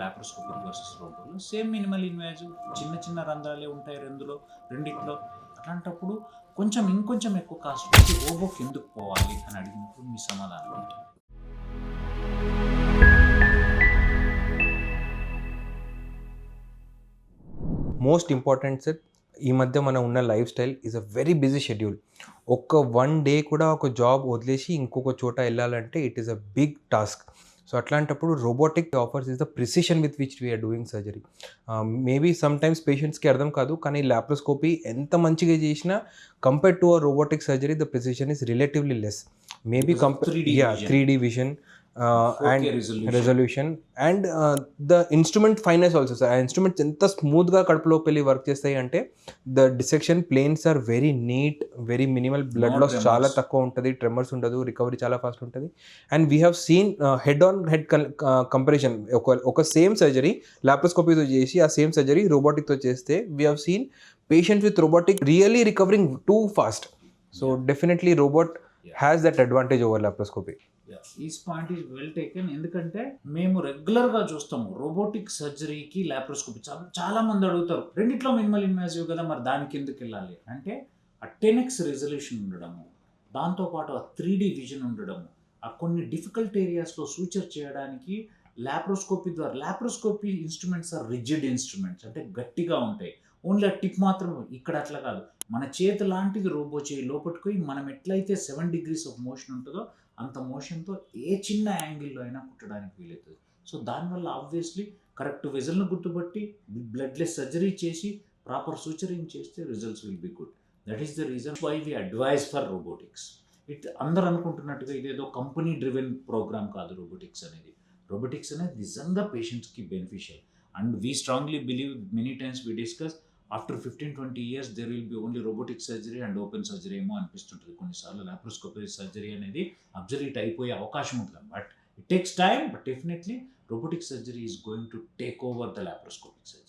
Laparoscopic versus రోబోలో same minimal invasive, చిన్న చిన్న రంధ్రాలే ఉంటాయి రెండిట్లో. అట్లాంటప్పుడు ఇంకొంచెం ఎక్కువ కాస్ట్ పెట్టి రోబోకి ఎందుకు పోవాలి అని అడిగినప్పుడు మీ సమాధానం ఏంటి? మోస్ట్ ఇంపార్టెంట్ సార్, ఈ మధ్య మనం ఉన్న life style is a very busy schedule. ఒక్క 1 డే కూడా ఒక జాబ్ వదిలేసి ఇంకొక చోట వెళ్ళాలంటే it is a big task. So అట్లాంటప్పుడు robotic offers is the precision with which we're doing surgery. Maybe sometimes పేషెంట్స్కి అర్థం కాదు, కానీ లాప్రోస్కోపీ ఎంత మంచిగా చేసినా compare to a robotic surgery the precision is relatively less. Maybe 3D vision and resolution and the instrument finesse also sir. ఆ instruments ఎంత స్మూత్గా కడుపులోకి వెళ్ళి వర్క్ చేస్తాయి అంటే the dissection planes are very neat, very minimal, blood loss చాలా తక్కువ ఉంటుంది, ట్రెమర్స్ ఉండదు, రికవరీ చాలా ఫాస్ట్ ఉంటుంది. And we have seen head on head comparison. ఒక సేమ్ సర్జరీ లాప్రోస్కోపీతో చేసి ఆ సేమ్ సర్జరీ రోబోటిక్తో చేస్తే we have seen patients with robotic really recovering too fast. So definitely robot has that advantage over laparoscopy. ఈ point is well taken. ఎందుకంటే మేము రెగ్యులర్గా చూస్తాము robotic సర్జరీకి లాప్రోస్కోపీ. చాలా మంది అడుగుతారు, రెండిట్లో మినిమల్ ఇన్వాజివ్ కదా, మరి దానికి ఎందుకు వెళ్ళాలి అంటే ఆ 10x రెజల్యూషన్ ఉండడము, దాంతోపాటు ఆ 3D విజన్ ఉండడము, ఆ కొన్ని డిఫికల్ట్ ఏరియాస్లో సూచర్ చేయడానికి laparoscopy instruments are rigid instruments, అంటే గట్టిగా ఉంటాయి. ఓన్లీ ఆ టిప్ మాత్రం. ఇక్కడ అట్లా కాదు, మన చేతి లాంటిది రోబో చేయి లోపట్టుకుని మనం ఎట్లయితే 7 degrees ఆఫ్ మోషన్ ఉంటుందో అంత మోషన్తో ఏ చిన్న యాంగిల్లో అయినా కుట్టడానికి వీలవుతుంది. సో దానివల్ల ఆబ్వియస్లీ కరెక్ట్ వెజల్ను గుర్తుపట్టి బ్లడ్లెస్ సర్జరీ చేసి ప్రాపర్ సూచరింగ్ చేస్తే results will be good. That is the reason why we advise for robotics. అందరూ అనుకుంటున్నట్టుగా ఇదేదో కంపెనీ డ్రివెన్ ప్రోగ్రామ్ కాదు రోబోటిక్స్ అనేది. రోబోటిక్స్ అనేది నిజంగా పేషెంట్స్కి beneficial. And we strongly believe, many times we discuss, after 15-20 years there will be only robotic surgery and open surgery ఏమో అనిపిస్తుంటుంది కొన్నిసార్లు. లాప్రోస్కోపిక్ సర్జరీ అనేది అబ్జర్వేట్ అయిపోయే అవకాశం ఉంటుంది. But it takes time, but definitely robotic surgery is going to take over the laparoscopic surgery.